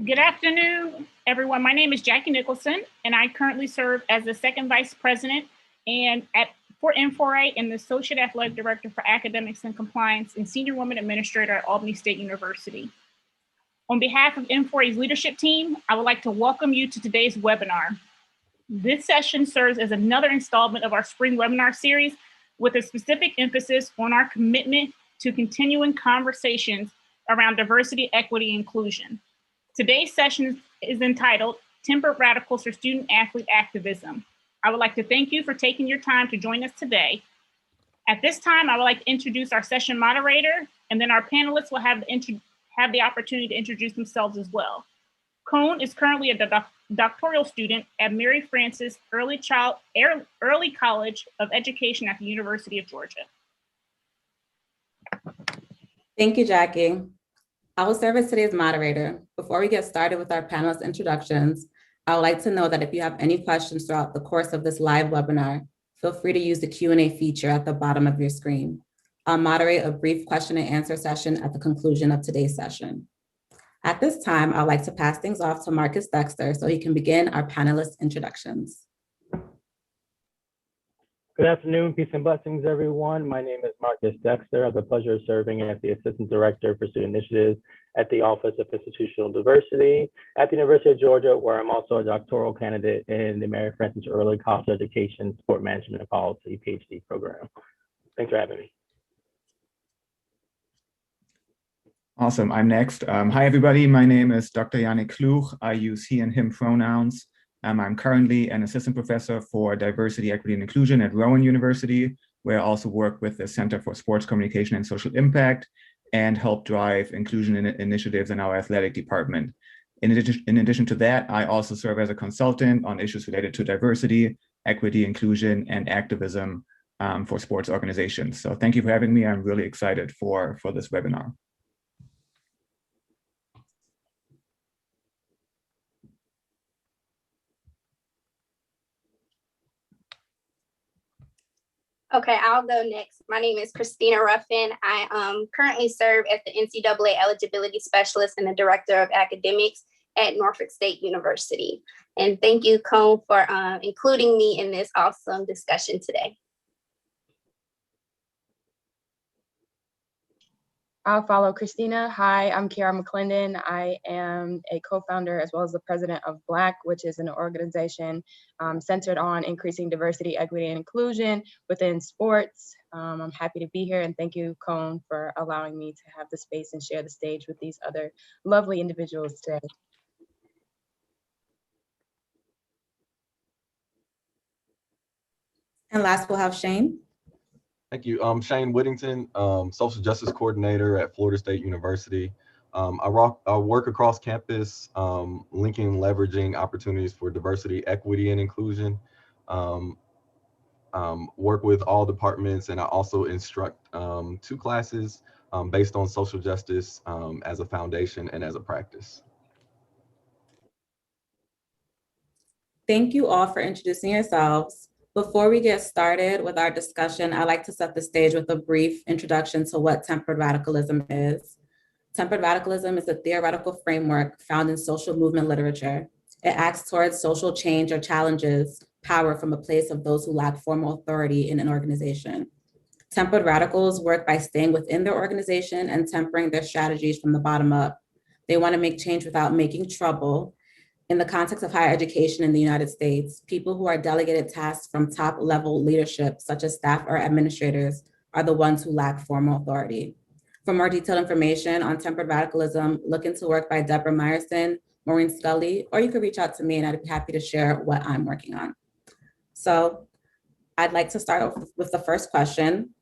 Good afternoon, everyone. My name is Jackie Nicholson, and I currently serve as the second vice president for N4A and the associate athletic director for academics and compliance and senior women administrator at Albany State University. On behalf of N4A's leadership team, I would like to welcome you to today's webinar. This session serves as another installment of our spring webinar series with a specific emphasis on our commitment to continuing conversations around diversity, equity, and inclusion. Today's session is entitled Tempered Radicals for Student Athlete Activism. I would like to thank you for taking your time to join us today. At this time, I would like to introduce our session moderator, and then our panelists will have the opportunity to introduce themselves as well. Cone is currently a doctoral student at Mary Frances Early College of Education at the University of Georgia. Thank you, Jackie. I will serve as today's moderator. Before we get started with our panelist introductions, I would like to know that if you have any questions throughout the course of this live webinar, feel free to use the Q&A feature at the bottom of your screen. I'll moderate a brief question and answer session at the conclusion of today's session. At this time, I'd like to pass things off to Marcus Dexter so he can begin our panelist introductions. Good afternoon, peace and blessings, everyone. My name is Marcus Dexter. I have the pleasure of serving as the Assistant Director for Student Initiatives at the Office of Institutional Diversity at the University of Georgia, where I'm also a doctoral candidate in the Mary Frances Early College of Education Sport Management and Policy PhD program. Thanks for having me. Awesome, I'm next. Hi, everybody. My name is Dr. Yannick Kluch. I use he and him pronouns. I'm currently an assistant professor for diversity, equity, and inclusion at Rowan University, where I also work with the Center for Sports Communication and Social Impact and help drive inclusion initiatives in our athletic department. In addition to that, I also serve as a consultant on issues related to diversity, equity, inclusion, and activism for sports organizations. So thank you for having me. I'm really excited for this webinar. Okay, I'll go next. My name is Christina Ruffin. I currently serve as the NCAA eligibility specialist and the director of academics at Norfolk State University. And thank you, Cone, for including me in this awesome discussion today. I'll follow Christina. Hi, I'm Kiara McClendon. I am a co-founder as well as the president of Black, which is an organization centered on increasing diversity, equity, and inclusion within sports. I'm happy to be here, and thank you, Cone, for allowing me to have the space and share the stage with these other lovely individuals today. And last, we'll have Shane. Thank you. I'm Shane Whittington, Social Justice Coordinator at Florida State University. I work across campus, linking and leveraging opportunities for diversity, equity, and inclusion. Work with all departments, and I also instruct 2 classes based on social justice as a foundation and as a practice. Thank you all for introducing yourselves. Before we get started with our discussion, I'd like to set the stage with a brief introduction to what tempered radicalism is. Tempered radicalism is a theoretical framework found in social movement literature. It acts towards social change or challenges power from a place of those who lack formal authority in an organization. Tempered radicals work by staying within their organization and tempering their strategies from the bottom up. They want to make change without making trouble. In the context of higher education in the United States, people who are delegated tasks from top level leadership, such as staff or administrators, are the ones who lack formal authority. For more detailed information on tempered radicalism, look into work by Deborah Meyerson, Maureen Scully, or you could reach out to me and I'd be happy to share what I'm working on. So I'd like to start off with the first question.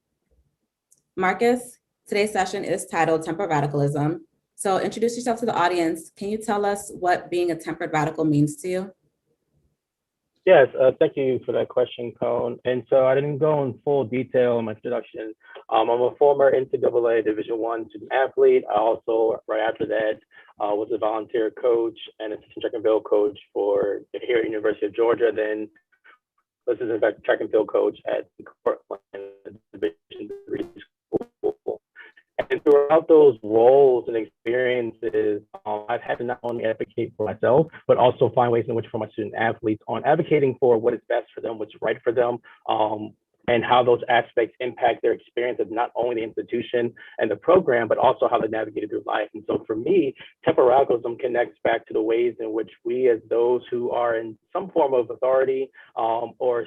Marcus, today's session is titled Tempered Radicalism. So introduce yourself to the audience. Can you tell us what being a tempered radical means to you? Yes, thank you for that question, Cone. And so I didn't go in full detail in my introduction. I'm a former NCAA Division I student athlete. I also, right after that, was a volunteer coach and assistant track and field coach here at University of Georgia. Then assistant track and field coach at the Cortland Division III school. And throughout those roles and experiences, I've had to not only advocate for myself, but also find ways in which for my student athletes on advocating for what is best for them, what's right for them, and how those aspects impact their experience of not only the institution and the program, but also how they navigated through life. And so for me, temporalism connects back to the ways in which we, as those who are in some form of authority or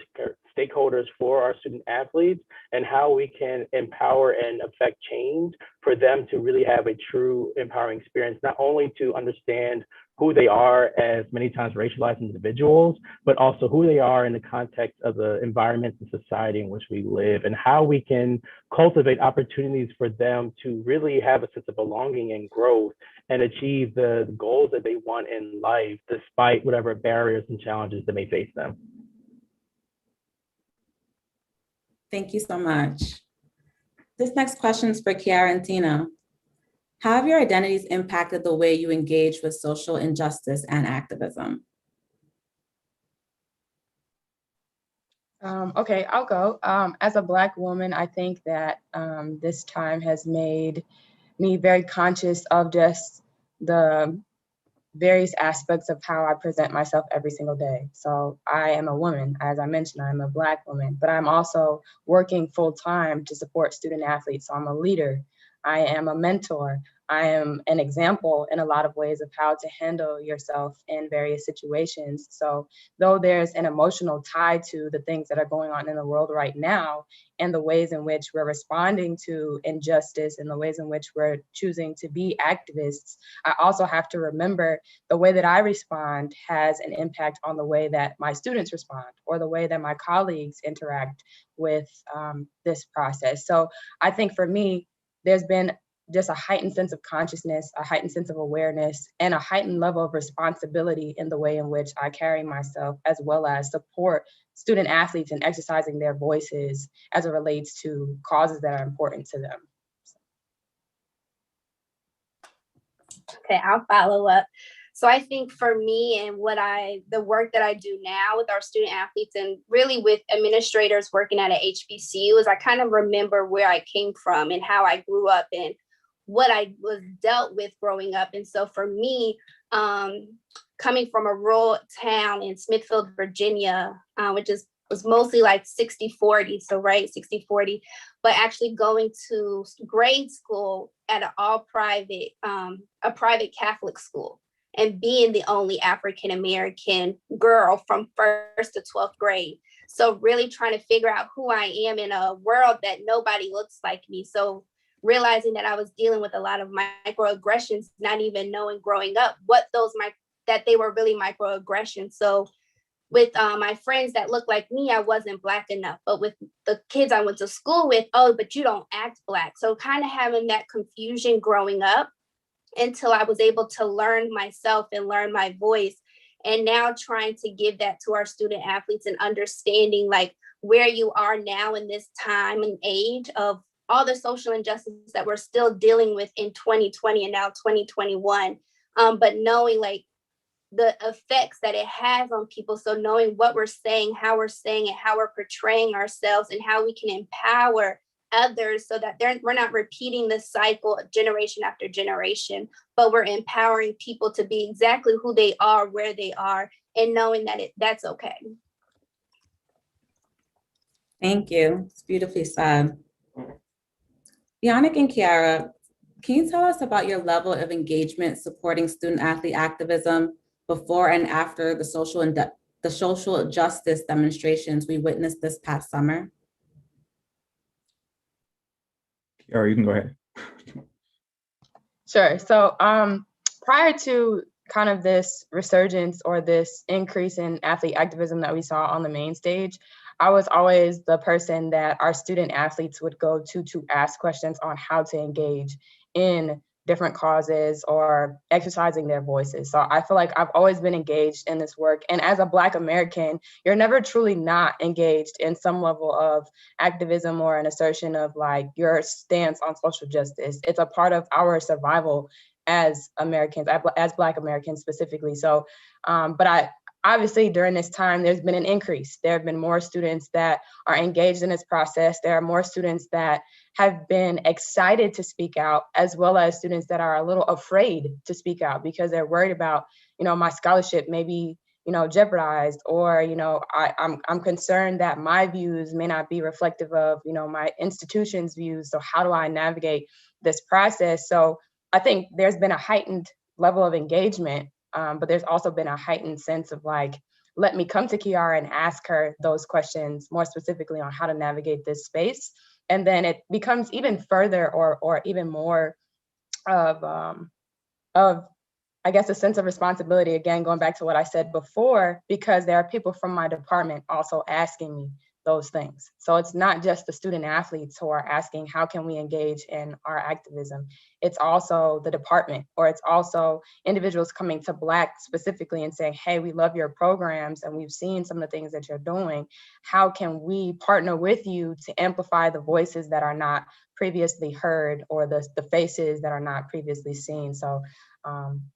stakeholders for our student athletes, and how we can empower and affect change for them to really have a true empowering experience, not only to understand who they are as many times racialized individuals, but also who they are in the context of the environment and society in which we live, and how we can cultivate opportunities for them to really have a sense of belonging and growth and achieve the goals that they want in life, despite whatever barriers and challenges that may face them. Thank you so much. This next question is for Kiara and Tina. How have your identities impacted the way you engage with social injustice and activism? Okay, I'll go. As a Black woman, I think that this time has made me very conscious of just the various aspects of how I present myself every single day. So I am a woman, as I mentioned, I'm a Black woman, but I'm also working full time to support student athletes. So I'm a leader, I am a mentor, I am an example in a lot of ways of how to handle yourself in various situations. So though there's an emotional tie to the things that are going on in the world right now, and the ways in which we're responding to injustice and the ways in which we're choosing to be activists, I also have to remember the way that I respond has an impact on the way that my students respond or the way that my colleagues interact with this process. So I think for me, there's been just a heightened sense of consciousness, a heightened sense of awareness, and a heightened level of responsibility in the way in which I carry myself, as well as support student athletes in exercising their voices as it relates to causes that are important to them. Okay, I'll follow up. So I think for me and the work that I do now with our student athletes and really with administrators working at a HBCU is I kind of remember where I came from and how I grew up and what I was dealt with growing up. And so for me, coming from a rural town in Smithfield, Virginia, which was mostly like 60-40, so right, 60-40, but actually going to grade school at an all-private, a private Catholic school, and being the only African-American girl from 1st to 12th grade. So really trying to figure out who I am in a world that nobody looks like me. So realizing that I was dealing with a lot of microaggressions, not even knowing growing up what that they were really microaggressions. So with my friends that looked like me, I wasn't Black enough. But with the kids I went to school with, oh, but you don't act Black. So kind of having that confusion growing up until I was able to learn myself and learn my voice. And now trying to give that to our student athletes and understanding like where you are now in this time and age of all the social injustices that we're still dealing with in 2020 and now 2021. But knowing like the effects that it has on people. So knowing what we're saying it, how we're portraying ourselves, and how we can empower others so that we're not repeating the cycle of generation after generation, but we're empowering people to be exactly who they are, where they are, and knowing that that's okay. Thank you. It's beautifully said. Yannick and Kiara, can you tell us about your level of engagement supporting student athlete activism before and after the social justice demonstrations we witnessed this past summer? Kiara, you can go ahead. Sure. So prior to kind of this resurgence or this increase in athlete activism that we saw on the main stage, I was always the person that our student athletes would go to ask questions on how to engage in different causes or exercising their voices. So I feel like I've always been engaged in this work. And as a Black American, you're never truly not engaged in some level of activism or an assertion of like your stance on social justice. It's a part of our survival as Americans, as Black Americans specifically. So, but obviously during this time, there's been an increase. There have been more students that are engaged in this process. There are more students that have been excited to speak out, as well as students that are a little afraid to speak out because they're worried about, my scholarship maybe, jeopardized, or, I'm concerned that my views may not be reflective of, my institution's views. So how do I navigate this process? So I think there's been a heightened level of engagement, but there's also been a heightened sense of like, let me come to Kiara and ask her those questions more specifically on how to navigate this space. And then it becomes even further or even more of I guess, a sense of responsibility, again, going back to what I said before, because there are people from my department also asking me those things. So it's not just the student athletes who are asking, how can we engage in our activism? It's also the department, or it's also individuals coming to Black specifically and saying, hey, we love your programs and we've seen some of the things that you're doing. How can we partner with you to amplify the voices that are not previously heard, or the faces that are not previously seen? So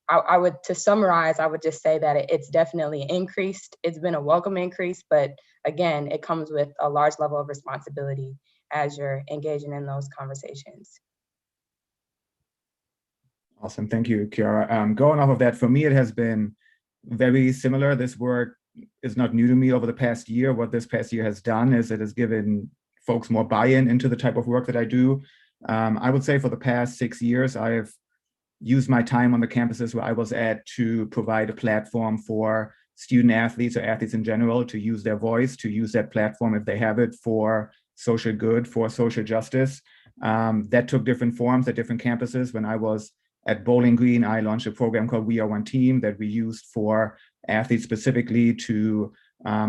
I would, to summarize, I would just say that it's definitely increased. It's been a welcome increase, but again, it comes with a large level of responsibility as you're engaging in those conversations. Awesome, thank you, Kiara. Going off of that, for me, it has been very similar. This work is not new to me over the past year. What this past year has done is it has given folks more buy-in into the type of work that I do. I would say for the past 6 years, I've used my time on the campuses where I was at to provide a platform for student athletes or athletes in general to use their voice, to use that platform if they have it for social good, for social justice. That took different forms at different campuses. When I was at Bowling Green, I launched a program called We Are One Team that we used for athletes specifically to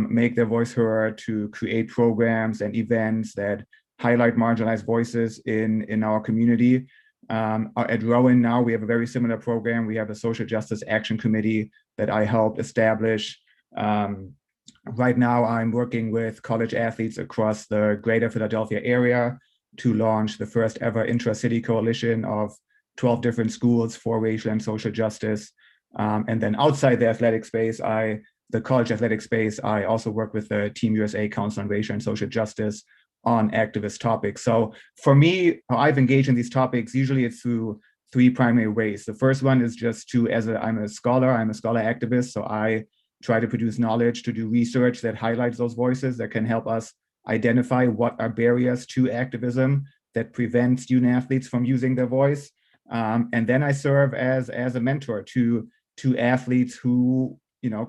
make their voice heard, to create programs and events that highlight marginalized voices in our community. At Rowan now, we have a very similar program. We have a social justice action committee that I helped establish. Right now, I'm working with college athletes across the greater Philadelphia area to launch the first ever intra-city coalition of 12 different schools for racial and social justice. And then outside the athletic space, the college athletic space, I also work with the Team USA Council on Racial and Social Justice on activist topics. So for me, how I've engaged in these topics, usually it's through 3 primary ways. The first one is just I'm a scholar activist. So I try to produce knowledge, to do research that highlights those voices that can help us identify what are barriers to activism that prevent student athletes from using their voice. And then I serve as a mentor to athletes who,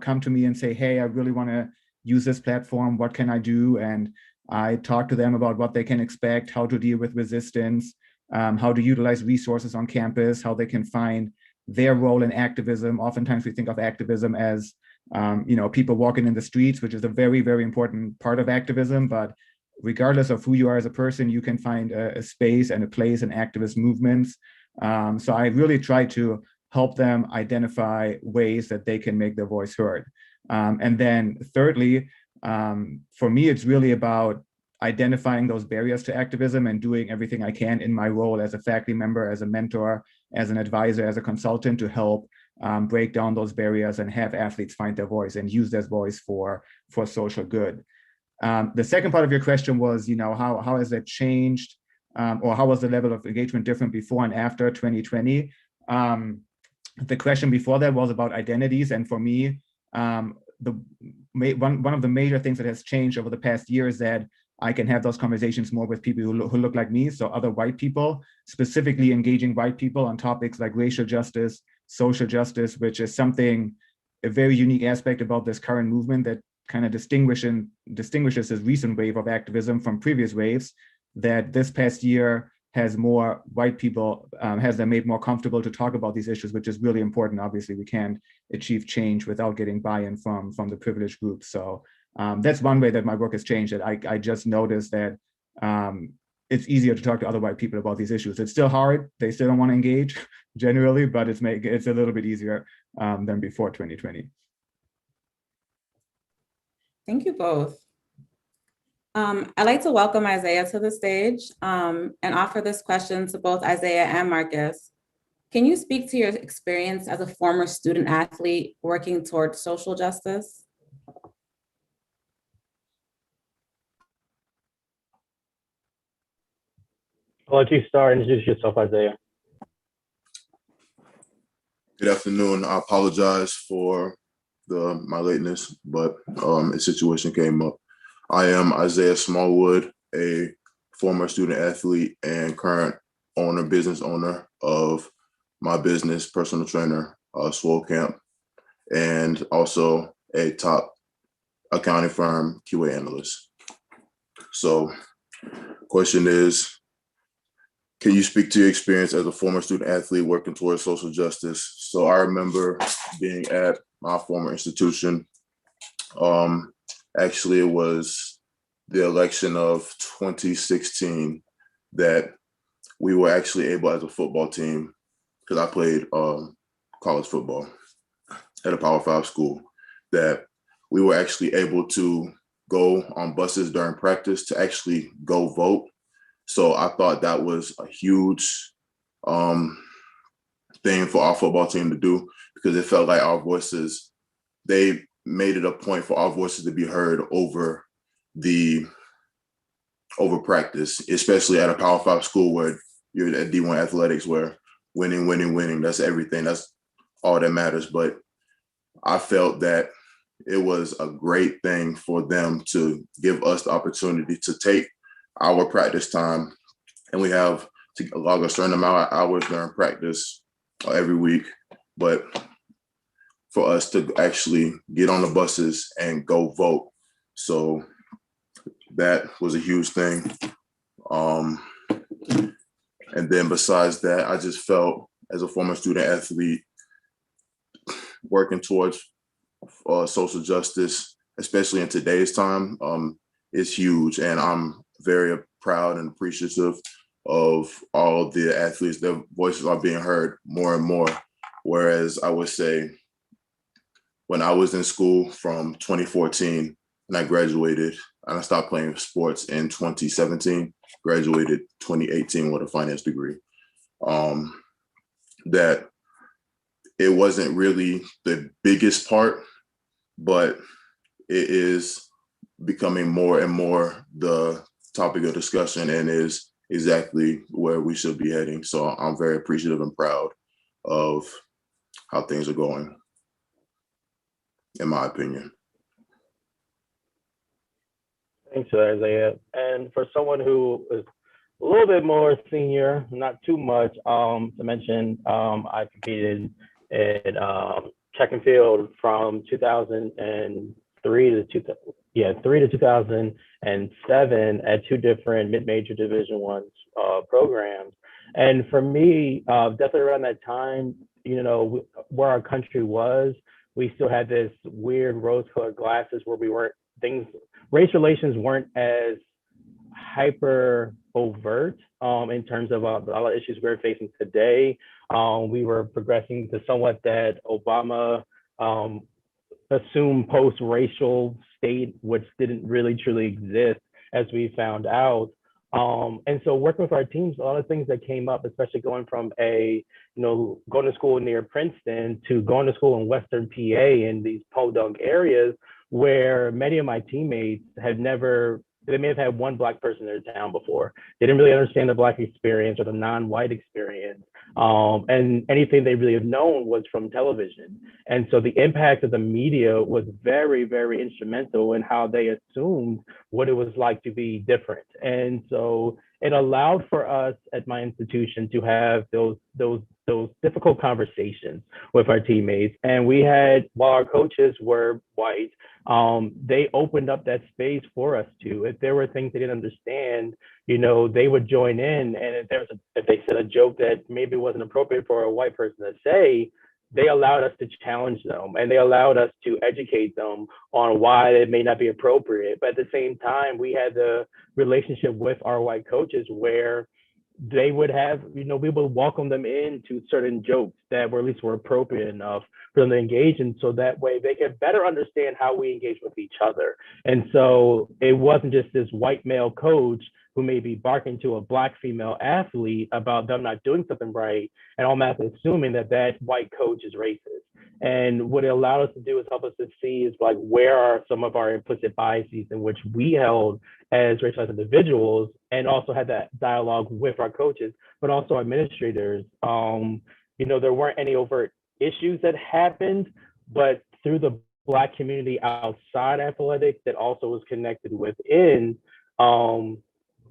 come to me and say, hey, I really want to use this platform. What can I do? And I talk to them about what they can expect, how to deal with resistance, how to utilize resources on campus, how they can find their role in activism. Oftentimes we think of activism as, people walking in the streets, which is a very, very important part of activism. But regardless of who you are as a person, you can find a space and a place in activist movements. So I really try to help them identify ways that they can make their voice heard. And then thirdly, for me, it's really about identifying those barriers to activism and doing everything I can in my role as a faculty member, as a mentor, as an advisor, as a consultant to help break down those barriers and have athletes find their voice and use their voice for social good. The second part of your question was, how has that changed, or how was the level of engagement different before and after 2020? The question before that was about identities, and for me, one of the major things that has changed over the past year is that I can have those conversations more with people who look like me, so other white people, specifically engaging white people on topics like racial justice, social justice, which is a very unique aspect about this current movement that kind of distinguishes this recent wave of activism from previous waves, that this past year has more white people, has them made more comfortable to talk about these issues, which is really important. Obviously, we can't achieve change without getting buy-in from the privileged groups. So that's one way that my work has changed. That I just noticed that it's easier to talk to other white people about these issues. It's still hard. They still don't want to engage generally, but it's a little bit easier than before 2020. Thank you both. I'd like to welcome Isaiah to the stage and offer this question to both Isaiah and Marcus. Can you speak to your experience as a former student athlete working towards social justice? I'll let you start and introduce yourself, Isaiah. Good afternoon. I apologize for my lateness, but a situation came up. I am Isaiah Smallwood, a former student athlete and current business owner of my business, personal trainer, Swole Camp, and also a top accounting firm QA analyst. So, question is, can you speak to your experience as a former student athlete working towards social justice? So I remember being at my former institution. Actually, it was the election of 2016 that we were actually able as a football team, because I played college football at a Power 5 school, that we were actually able to go on buses during practice to actually go vote. So I thought that was a huge thing for our football team to do, because it felt like our voices, they made it a point for our voices to be heard over practice, especially at a Power 5 school where you're at D1 athletics, where winning, that's everything. That's all that matters. But I felt that it was a great thing for them to give us the opportunity to take our practice time, and we have to log a certain amount of hours during practice every week, but for us to actually get on the buses and go vote. So that was a huge thing. And then besides that, I just felt as a former student athlete working towards social justice, especially in today's time, is huge. And I'm very proud and appreciative of all the athletes. Their voices are being heard more and more. Whereas I would say when I was in school from 2014 and I graduated, and I stopped playing sports in 2017, graduated 2018 with a finance degree, that it wasn't really the biggest part, but it is becoming more and more the topic of discussion and is exactly where we should be heading. So I'm very appreciative and proud of how things are going, in my opinion. Thanks for that, Isaiah. And for someone who is a little bit more senior, not too much, to mention, I competed in track and field from 2003 to 2007 at two different mid-major Division I programs. And for me, definitely around that time, you know, where our country was, we still had this weird rose-colored glasses where race relations weren't as hyper overt in terms of all the issues we're facing today. We were progressing to somewhat that Obama assumed post-racial state, which didn't really truly exist, as we found out. And so working with our teams, a lot of things that came up, especially going from going to school near Princeton to going to school in Western PA in these podunk areas, where many of my teammates they may have had one Black person in their town before. They didn't really understand the Black experience or the non-white experience. And anything they really have known was from television. And so the impact of the media was very, very instrumental in how they assumed what it was like to be different. And so it allowed for us at my institution to have those difficult conversations with our teammates. And we had, while our coaches were white, they opened up that space for us to. If there were things they didn't understand, they would join in. And if they said a joke that maybe wasn't appropriate for a white person to say, they allowed us to challenge them, and they allowed us to educate them on why it may not be appropriate. But at the same time, we had the relationship with our white coaches where they would have, we would welcome them into certain jokes that were at least were appropriate enough for them to engage in, so that way they could better understand how we engage with each other. And so it wasn't just this white male coach who may be barking to a Black female athlete about them not doing something right, and automatically assuming that that white coach is racist. And what it allowed us to do is help us to see is like, where are some of our implicit biases in which we held as racialized individuals, and also had that dialogue with our coaches, but also administrators. You know, there weren't any overt issues that happened, but through the Black community outside athletics that also was connected within,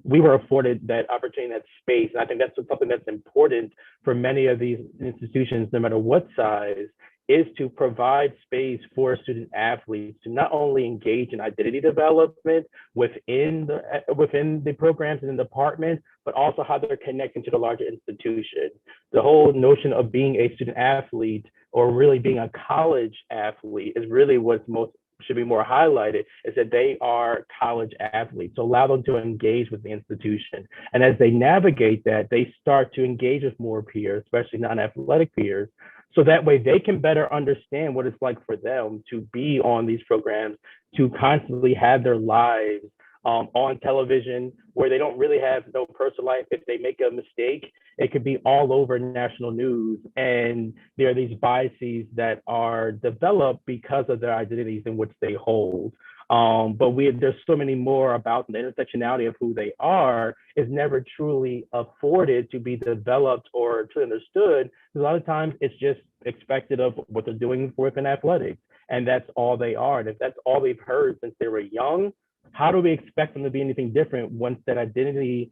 we were afforded that opportunity, that space. And I think that's something that's important for many of these institutions, no matter what size, is to provide space for student athletes to not only engage in identity development within the programs and the department, but also how they're connecting to the larger institution. The whole notion of being a student athlete, or really being a college athlete, is really what's most should be more highlighted, is that they are college athletes. So allow them to engage with the institution. And as they navigate that, they start to engage with more peers, especially non-athletic peers. So that way they can better understand what it's like for them to be on these programs, to constantly have their lives on television, where they don't really have no personal life. If they make a mistake, it could be all over national news. And there are these biases that are developed because of their identities in which they hold. But there's so many more about the intersectionality of who they are is never truly afforded to be developed or truly understood. A lot of times it's just expected of what they're doing within athletics, and that's all they are. And if that's all they've heard since they were young, how do we expect them to be anything different once that identity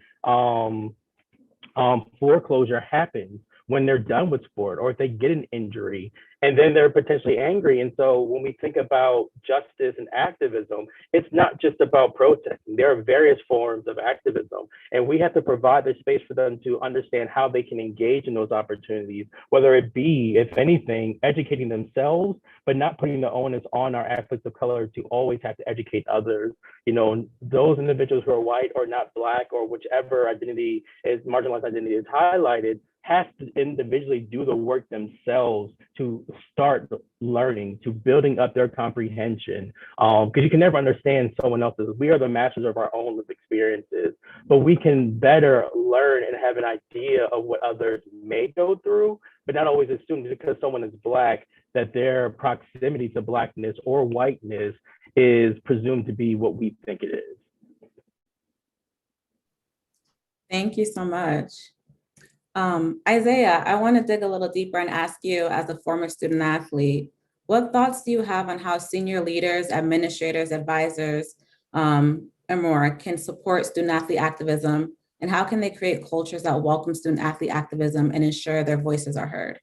foreclosure happens, when they're done with sport, or if they get an injury, and then they're potentially angry? And so when we think about justice and activism, it's not just about protesting. There are various forms of activism, and we have to provide the space for them to understand how they can engage in those opportunities, whether it be, if anything, educating themselves, but not putting the onus on our athletes of color to always have to educate others. You know, those individuals who are white or not Black, or whichever identity is marginalized identity is highlighted, have to individually do the work themselves to start learning, to building up their comprehension. Because you can never understand someone else's. We are the masters of our own lived experiences, but we can better learn and have an idea of what others may go through, but not always assume because someone is Black that their proximity to Blackness or whiteness is presumed to be what we think it is. Thank you so much. Isaiah, I want to dig a little deeper and ask you, as a former student athlete, what thoughts do you have on how senior leaders, administrators, advisors, and more can support student athlete activism, and how can they create cultures that welcome student athlete activism and ensure their voices are heard?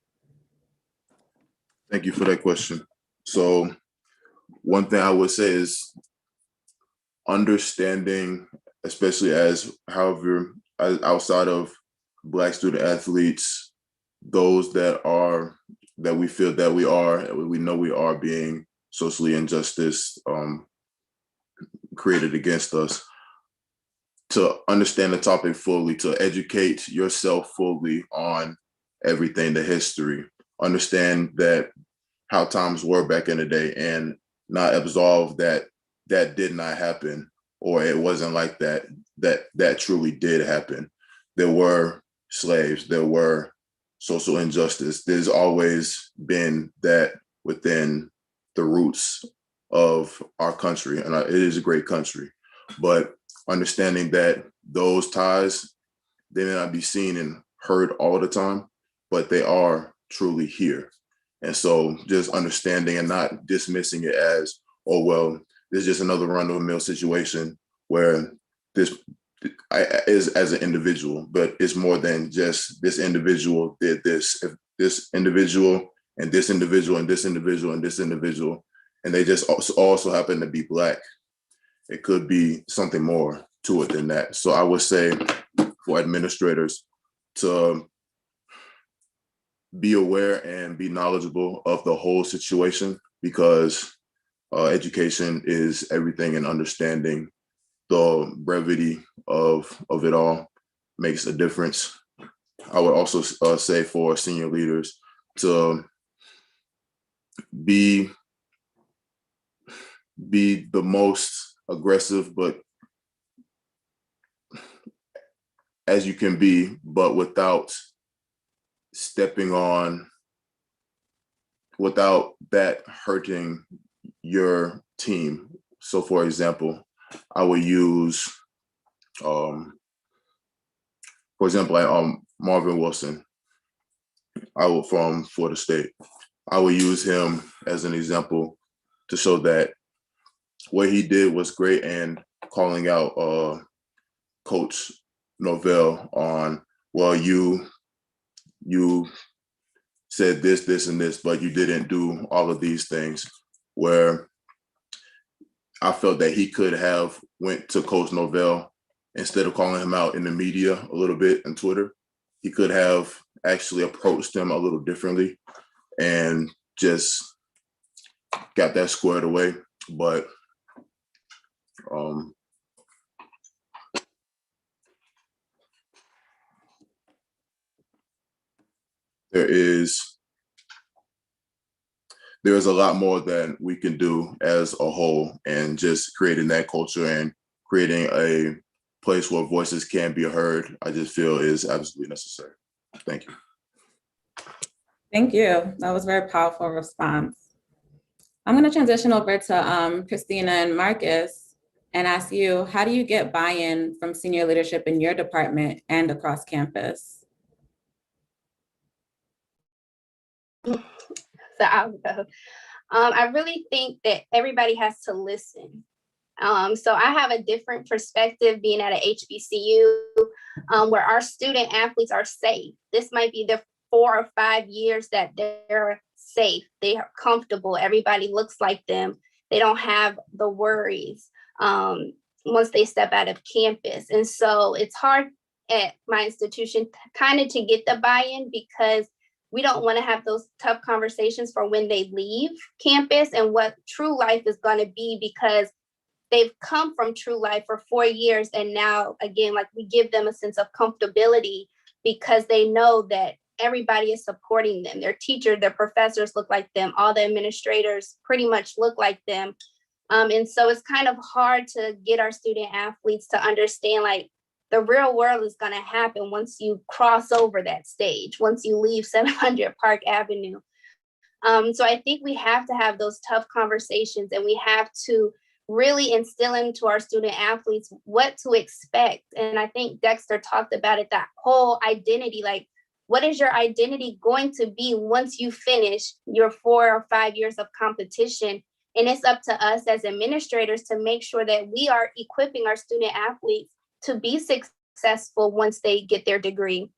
Thank you for that question. So one thing I would say is understanding, especially as outside of Black student athletes, those that we feel that we know we are being socially injustice created against us, to understand the topic fully, to educate yourself fully on everything, the history, understand that how times were back in the day, and not absolve that did not happen, or it wasn't like that truly did happen. There were slaves, there were social injustice. There's always been that within the roots of our country, and it is a great country. But understanding that those ties, they may not be seen and heard all the time, but they are truly here. And so just understanding and not dismissing it as, oh, well, this is just another run-of-the-mill situation where this is as an individual, but it's more than just this individual did this. If this individual and this individual and this individual and this individual, and they just also happen to be Black, it could be something more to it than that. So I would say for administrators to be aware and be knowledgeable of the whole situation, because education is everything, and understanding the brevity of it all makes a difference. I would also say for senior leaders to be the most aggressive, but as you can be, but without stepping on, without that hurting your team. So for example, I would use, for example, like Marvin Wilson, from Florida State. I would use him as an example to show that what he did was great, and calling out Coach Novell on, well, you said this, and this, but you didn't do all of these things, where I felt that he could have went to Coach Novell instead of calling him out in the media a little bit on Twitter. He could have actually approached him a little differently and just got that squared away. But there is a lot more that we can do as a whole, and just creating that culture and creating a place where voices can be heard, I just feel is absolutely necessary. Thank you. Thank you. That was a very powerful response. I'm going to transition over to Christina and Marcus and ask you, how do you get buy-in from senior leadership in your department and across campus? So I'll go. I really think that everybody has to listen. So I have a different perspective being at an HBCU where our student athletes are safe. This might be the 4 or 5 years that they're safe. They are comfortable. Everybody looks like them. They don't have the worries once they step out of campus. And so it's hard at my institution kind of to get the buy-in, because we don't want to have those tough conversations for when they leave campus and what true life is going to be, because they've come from true life for 4 years. And now, again, like, we give them a sense of comfortability because they know that everybody is supporting them. Their teachers, their professors look like them. All the administrators pretty much look like them. And so it's kind of hard to get our student athletes to understand, like, the real world is going to happen once you cross over that stage, once you leave 700 Park Avenue. So I think we have to have those tough conversations, and we have to really instill into our student athletes what to expect. And I think Dexter talked about it, that whole identity, like, what is your identity going to be once you finish your 4 or 5 years of competition? And it's up to us as administrators to make sure that we are equipping our student athletes to be successful once they get their degree.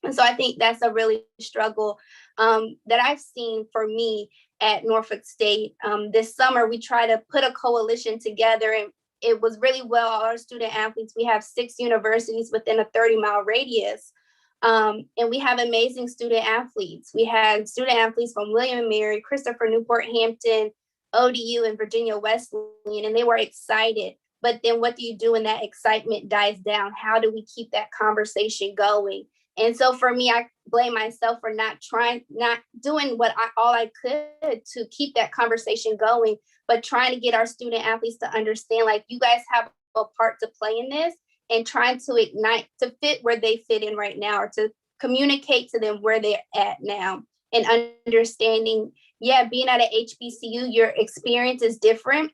And so I think that's a really struggle that I've seen for me at Norfolk State. This summer, we try to put a coalition together, and it was really well. Our student athletes, we have 6 universities within a 30-mile radius. And we have amazing student athletes. We had student athletes from William & Mary, Christopher Newport Hampton, ODU, and Virginia Wesleyan, and they were excited. But then what do you do when that excitement dies down? How do we keep that conversation going? And so for me, I blame myself for not doing all I could to keep that conversation going, but trying to get our student athletes to understand, like, you guys have a part to play in this, and trying to ignite, to fit where they fit in right now, or to communicate to them where they're at now, and understanding, being at an HBCU, your experience is different.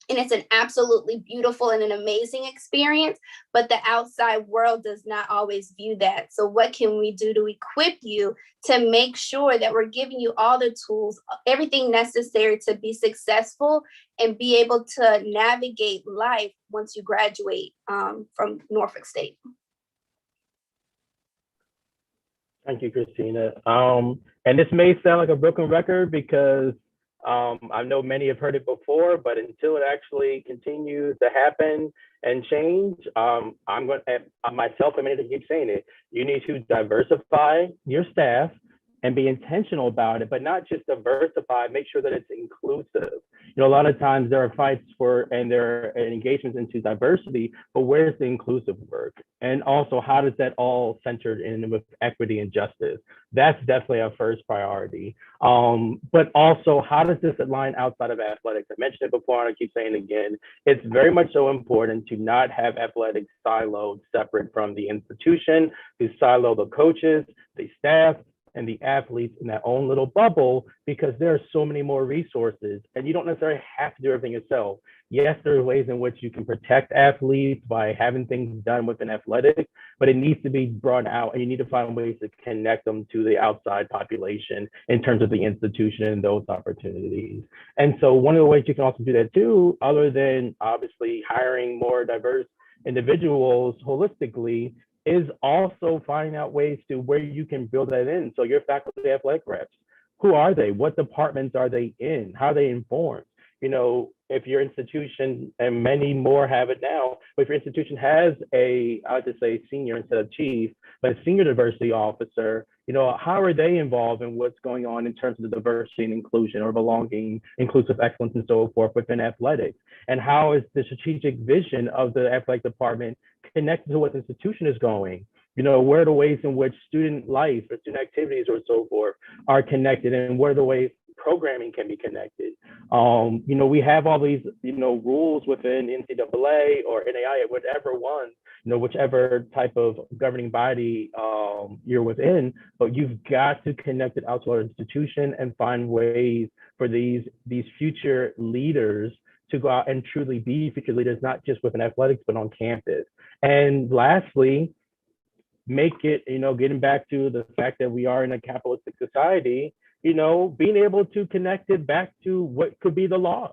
And it's an absolutely beautiful and an amazing experience, but the outside world does not always view that. So what can we do to equip you to make sure that we're giving you all the tools, everything necessary to be successful and be able to navigate life once you graduate from Norfolk State? Thank you, Christina. And this may sound like a broken record, because I know many have heard it before, but until it actually continues to happen and change, I'm going to, myself, I'm going to keep saying it. You need to diversify your staff and be intentional about it, but not just diversify, make sure that it's inclusive. You know, a lot of times there are fights for and there are engagements into diversity, but where's the inclusive work? And also, how does that all centered in with equity and justice? That's definitely our first priority. But also, how does this align outside of athletics? I mentioned it before, and I keep saying it again. It's very much so important to not have athletics siloed separate from the institution, to silo the coaches, the staff, and the athletes in their own little bubble, because there are so many more resources and you don't necessarily have to do everything yourself. Yes, there are ways in which you can protect athletes by having things done within athletics, but it needs to be brought out and you need to find ways to connect them to the outside population in terms of the institution and those opportunities. And so one of the ways you can also do that too, other than obviously hiring more diverse individuals holistically, is also finding out ways to where you can build that in. So your faculty athletic reps, who are they? What departments are they in? How are they informed? You know, if your institution, and many more have it now, but if your institution has a, I would just say senior instead of chief, but a senior diversity officer, you know, how are they involved in what's going on in terms of the diversity and inclusion or belonging, inclusive excellence and so forth within athletics? And how is the strategic vision of the athletic department connected to what the institution is going? You know, where are the ways in which student life or student activities or so forth are connected, and where are the ways programming can be connected? You know, we have all these, you know, rules within NCAA or NAI, whatever one, you know, whichever type of governing body you're within, but you've got to connect it out to our institution and find ways for these future leaders to go out and truly be future leaders, not just within athletics, but on campus. And lastly, make it, you know, getting back to the fact that we are in a capitalistic society, you know, being able to connect it back to what could be the loss.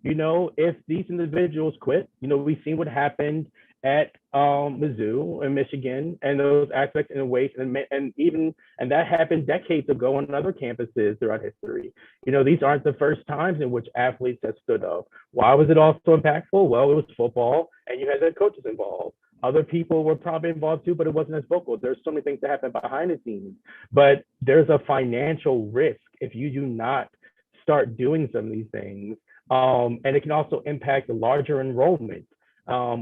You know, if these individuals quit, you know, we've seen what happened at Mizzou and Michigan and those aspects and ways, and that happened decades ago on other campuses throughout history. You know, these aren't the first times in which athletes have stood up. Why was it also impactful? Well, it was football and you had the coaches involved. Other people were probably involved too, but it wasn't as vocal. There's so many things that happen behind the scenes, but there's a financial risk if you do not start doing some of these things. And it can also impact the larger enrollment,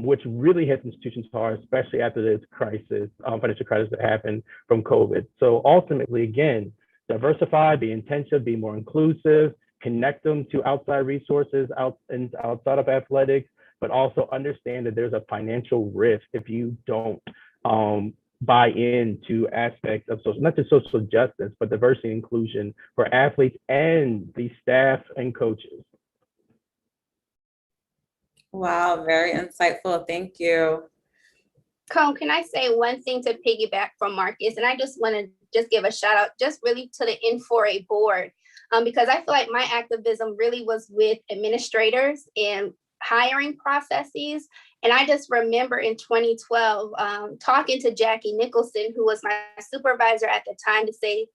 which really hits institutions hard, especially after this crisis, financial crisis that happened from COVID. So ultimately, again, diversify, be intensive, be more inclusive, connect them to outside resources outside of athletics, but also understand that there's a financial risk if you don't buy into aspects of social, not just social justice, but diversity and inclusion for athletes and the staff and coaches. Wow, very insightful. Thank you. Cone, can I say one thing to piggyback from Marcus? And I just want to just give a shout out just really to the N4A board, because I feel like my activism really was with administrators and hiring processes. And I just remember in 2012, talking to Jackie Nicholson, who was my supervisor at the time, to say,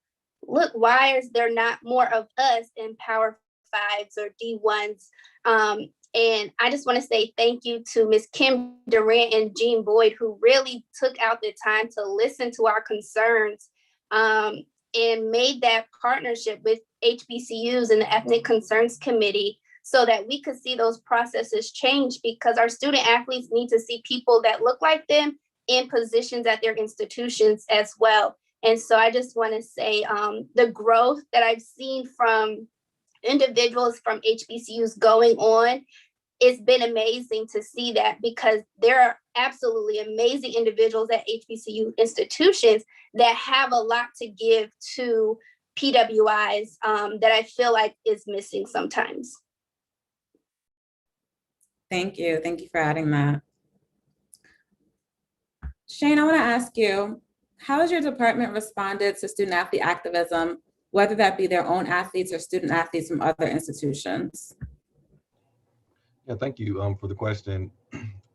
look, why is there not more of us in Power 5s or D1s? And I just want to say thank you to Ms. Kim Durant and Jean Boyd, who really took out the time to listen to our concerns and made that partnership with HBCUs and the Ethnic Concerns Committee so that we could see those processes change, because our student athletes need to see people that look like them in positions at their institutions as well. And so I just want to say the growth that I've seen from individuals from HBCUs going on, it's been amazing to see that, because there are absolutely amazing individuals at HBCU institutions that have a lot to give to PWIs that I feel like is missing sometimes. Thank you. Thank you for adding that. Shane, I want to ask you, how has your department responded to student athlete activism, whether that be their own athletes or student athletes from other institutions? Yeah, thank you for the question.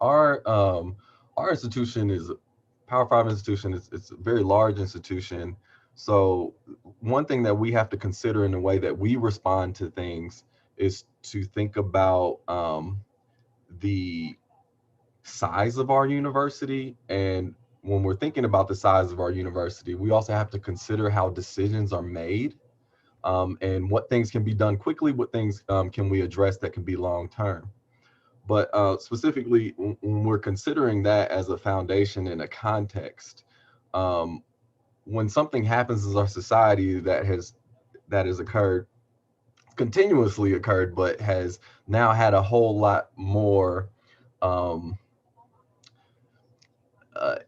Our institution is a Power 5 institution. It's a very large institution. So one thing that we have to consider in the way that we respond to things is to think about the size of our university. And when we're thinking about the size of our university, we also have to consider how decisions are made. and what things can be done quickly, what things can we address that can be long-term. But specifically, when we're considering that as a foundation and a context, when something happens in our society that has occurred, continuously occurred, but has now had a whole lot more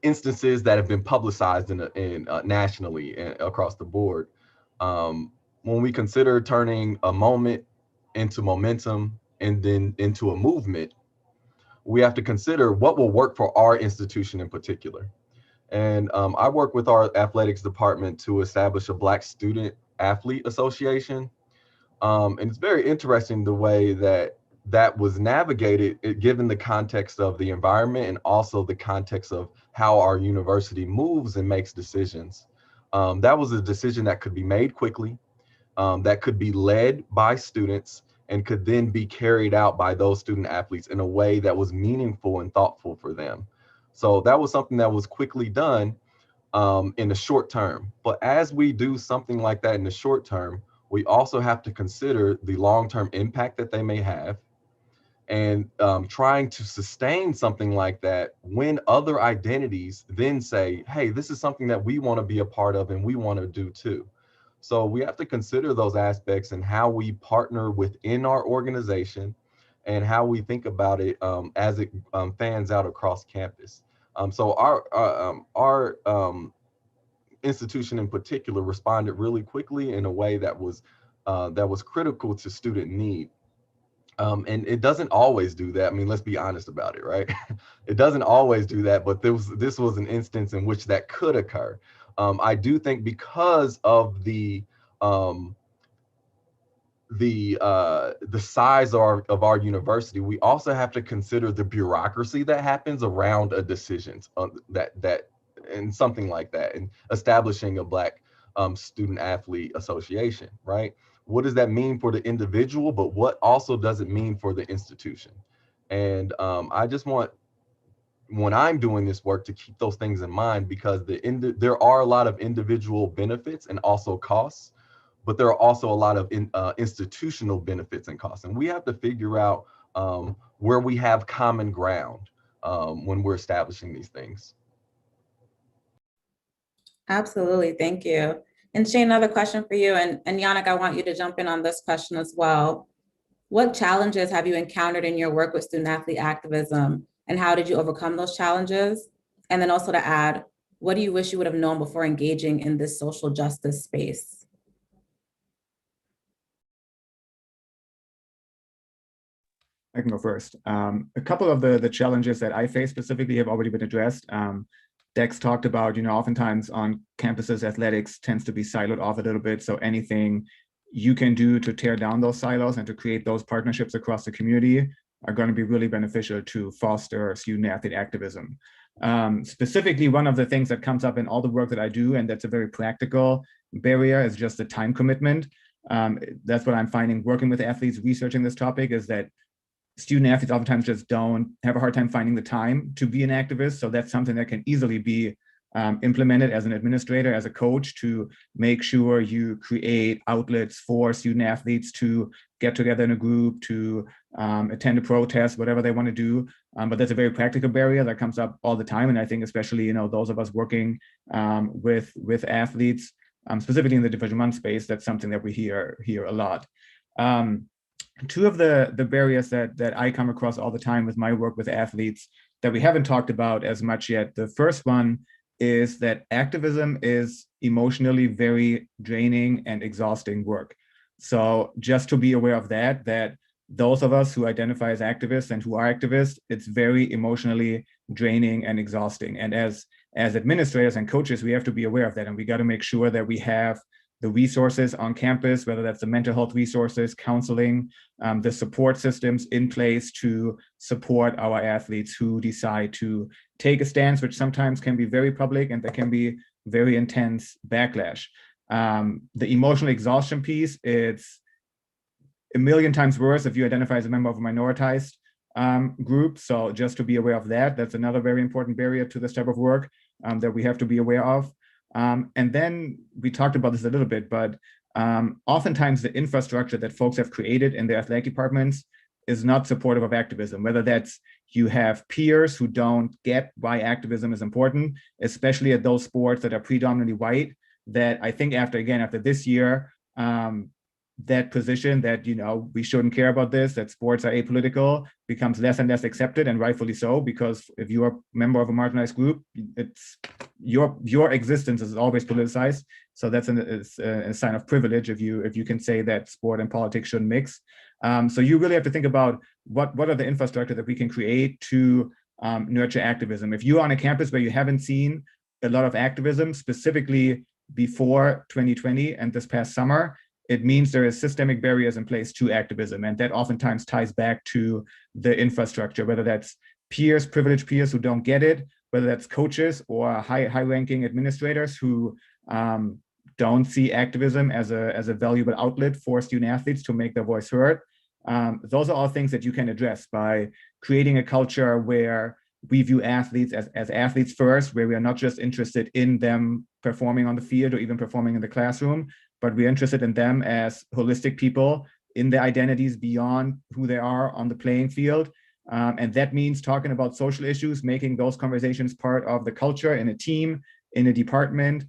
instances that have been publicized nationally and across the board. When we consider turning a moment into momentum and then into a movement, we have to consider what will work for our institution in particular. And I work with our athletics department to establish a Black Student Athlete Association. And it's very interesting the way that was navigated, given the context of the environment and also the context of how our university moves and makes decisions. That was a decision that could be made quickly, that could be led by students, and could then be carried out by those student athletes in a way that was meaningful and thoughtful for them. So that was something that was quickly done in the short term. But as we do something like that in the short term, we also have to consider the long-term impact that they may have, and trying to sustain something like that when other identities then say, hey, this is something that we want to be a part of and we want to do too. So we have to consider those aspects and how we partner within our organization and how we think about it as it fans out across campus. So our institution in particular responded really quickly in a way that was critical to student need. And it doesn't always do that. I mean, let's be honest about it, right? It doesn't always do that, but this was an instance in which that could occur. I do think because of the size of our university, we also have to consider the bureaucracy that happens around a decision and something like that, and establishing a Black Student Athlete Association, right? What does that mean for the individual, but what also does it mean for the institution? And I just want, when I'm doing this work, to keep those things in mind, because there are a lot of individual benefits and also costs, but there are also a lot of institutional benefits and costs. And we have to figure out where we have common ground when we're establishing these things. Absolutely, thank you. And Shane, another question for you, and Yannick, I want you to jump in on this question as well. What challenges have you encountered in your work with student athlete activism, and how did you overcome those challenges? And then also to add, what do you wish you would have known before engaging in this social justice space? I can go first. A couple of the challenges that I face specifically have already been addressed. Dex talked about, oftentimes on campuses, athletics tends to be siloed off a little bit. So anything you can do to tear down those silos and to create those partnerships across the community are going to be really beneficial to foster student athlete activism. Specifically, one of the things that comes up in all the work that I do, and that's a very practical barrier, is just the time commitment. That's what I'm finding working with athletes, researching this topic, is that student athletes oftentimes just don't have a hard time finding the time to be an activist. So that's something that can easily be implemented as an administrator, as a coach, to make sure you create outlets for student athletes to get together in a group, to attend a protest, whatever they want to do. But that's a very practical barrier that comes up all the time. And I think especially, those of us working with athletes, specifically in the Division I space, that's something that we hear a lot. Two of the barriers that I come across all the time with my work with athletes that we haven't talked about as much yet. The first one is that activism is emotionally very draining and exhausting work. So just to be aware of that those of us who identify as activists and who are activists, it's very emotionally draining and exhausting. And as administrators and coaches, we have to be aware of that. And we got to make sure that we have the resources on campus, whether that's the mental health resources, counseling, the support systems in place to support our athletes who decide to take a stance, which sometimes can be very public and there can be very intense backlash. The emotional exhaustion piece, it's a million times worse if you identify as a member of a minoritized group. So just to be aware of that, that's another very important barrier to this type of work that we have to be aware of. And then we talked about this a little bit, but oftentimes the infrastructure that folks have created in their athletic departments is not supportive of activism, whether that's you have peers who don't get why activism is important, especially at those sports that are predominantly white, that I think after this year, that position that, we shouldn't care about this, that sports are apolitical, becomes less and less accepted, and rightfully so, because if you're a member of a marginalized group, it's your existence is always politicized. So that's a sign of privilege if you can say that sport and politics shouldn't mix. So you really have to think about what are the infrastructure that we can create to nurture activism. If you're on a campus where you haven't seen a lot of activism, specifically before 2020 and this past summer, it means there is systemic barriers in place to activism. And that oftentimes ties back to the infrastructure, whether that's peers, privileged peers who don't get it, whether that's coaches or high-ranking administrators who don't see activism as a valuable outlet for student athletes to make their voice heard. Those are all things that you can address by creating a culture where we view athletes as athletes first, where we are not just interested in them performing on the field or even performing in the classroom, but we're interested in them as holistic people in their identities beyond who they are on the playing field. And that means talking about social issues, making those conversations part of the culture in a team, in a department,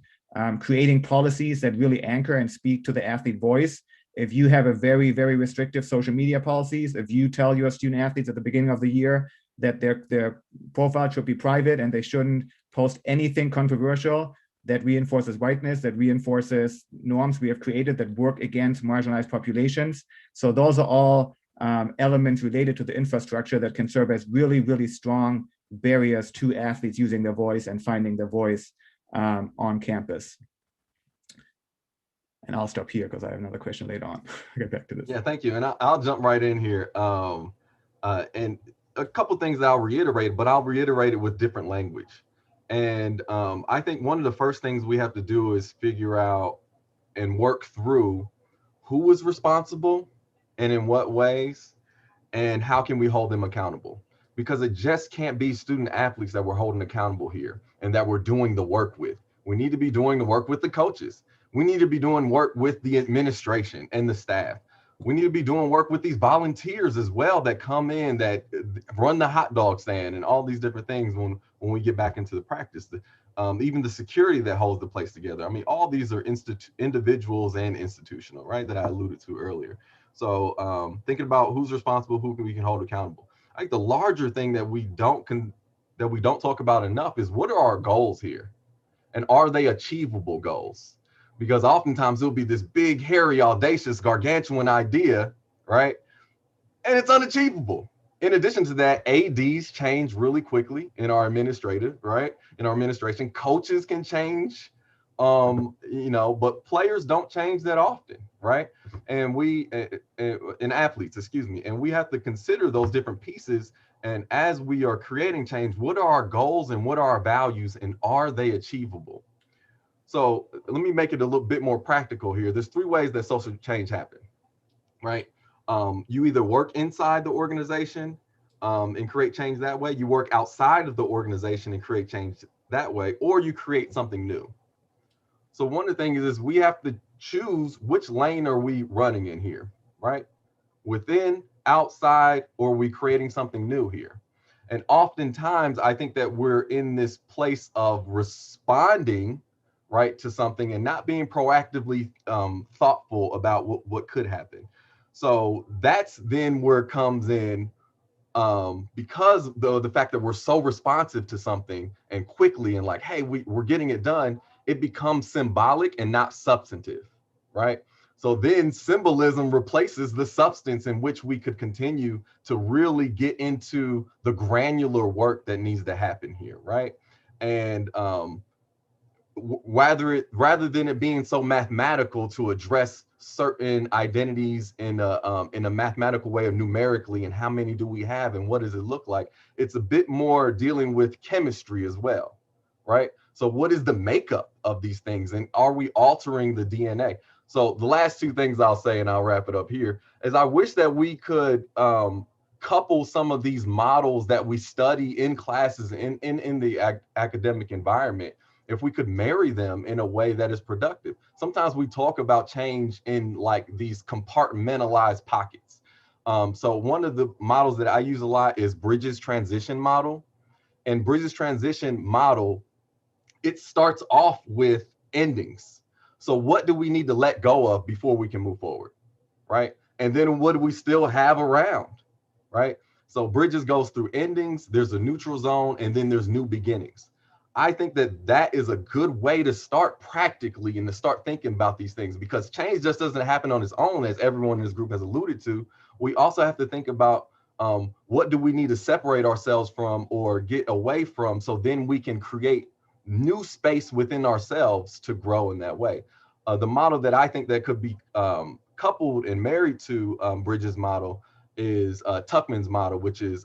creating policies that really anchor and speak to the athlete voice. If you have a very, very restrictive social media policies, if you tell your student athletes at the beginning of the year that their profile should be private and they shouldn't post anything controversial, that reinforces whiteness, that reinforces norms we have created that work against marginalized populations. So those are all elements related to the infrastructure that can serve as really, really strong barriers to athletes using their voice and finding their voice on campus. And I'll stop here because I have another question later on. I'll get back to this. Yeah, thank you. And I'll jump right in here. And a couple things that I'll reiterate, but I'll reiterate it with different language. And I think one of the first things we have to do is figure out and work through who is responsible and in what ways, and how can we hold them accountable? Because it just can't be student athletes that we're holding accountable here and that we're doing the work with. We need to be doing the work with the coaches. We need to be doing work with the administration and the staff. We need to be doing work with these volunteers as well that come in, that run the hot dog stand and all these different things when we get back into the practice. Even the security that holds the place together. I mean, all these are individuals and institutional, right, that I alluded to earlier. So thinking about who's responsible, who we can hold accountable. I think the larger thing that we don't talk about enough is what are our goals here? And are they achievable goals? Because oftentimes it'll be this big, hairy, audacious, gargantuan idea, right? And it's unachievable. In addition to that, ADs change really quickly in our administrative, right? In our administration, coaches can change, but players don't change that often, right? And and athletes, excuse me, and we have to consider those different pieces. And as we are creating change, what are our goals and what are our values and are they achievable? So let me make it a little bit more practical here. There's 3 ways that social change happens, right? You either work inside the organization and create change that way, you work outside of the organization and create change that way, or you create something new. So one of the things is we have to choose which lane are we running in here, right? Within, outside, or are we creating something new here? And oftentimes I think that we're in this place of responding, right, to something and not being proactively thoughtful about what could happen. So that's then where it comes in, because the fact that we're so responsive to something and quickly and like, hey, we're getting it done, it becomes symbolic and not substantive, right? So then symbolism replaces the substance in which we could continue to really get into the granular work that needs to happen here, right? And rather than it being so mathematical to address certain identities in a mathematical way of numerically and how many do we have and what does it look like, it's a bit more dealing with chemistry as well, right? So what is the makeup of these things and are we altering the DNA? So the last 2 things I'll say, and I'll wrap it up here, is I wish that we could couple some of these models that we study in classes in the academic environment if we could marry them in a way that is productive. Sometimes we talk about change in like these compartmentalized pockets. So one of the models that I use a lot is Bridges transition model. And Bridges transition model, it starts off with endings. So what do we need to let go of before we can move forward, right? And then what do we still have around, right? So Bridges goes through endings, there's a neutral zone, and then there's new beginnings. I think that that is a good way to start practically and to start thinking about these things, because change just doesn't happen on its own, as everyone in this group has alluded to. We also have to think about what do we need to separate ourselves from or get away from, so then we can create new space within ourselves to grow in that way. The model that I think that could be coupled and married to Bridges' model is Tuckman's model, which is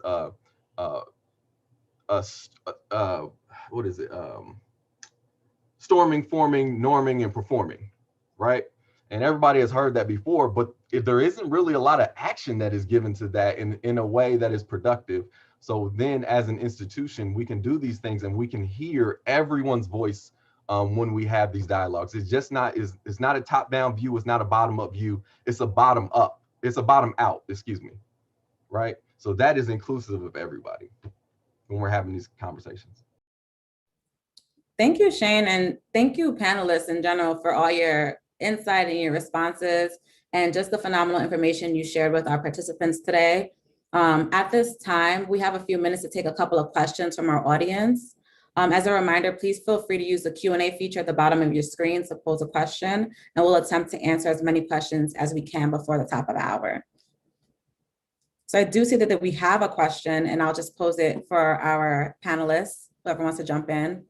what is it? Storming, forming, norming, and performing, right? And everybody has heard that before, but if there isn't really a lot of action that is given to that in a way that is productive. So then as an institution, we can do these things and we can hear everyone's voice when we have these dialogues. It's just not, it's not a top-down view, it's not a bottom-up view, it's a bottom-up, it's a bottom-out, excuse me, right? So that is inclusive of everybody when we're having these conversations. Thank you, Shane, and thank you, panelists in general, for all your insight and your responses, and just the phenomenal information you shared with our participants today. At this time, we have a few minutes to take a couple of questions from our audience. As a reminder, please feel free to use the Q&A feature at the bottom of your screen to pose a question, and we'll attempt to answer as many questions as we can before the top of the hour. So I do see that we have a question, and I'll just pose it for our panelists, whoever wants to jump in.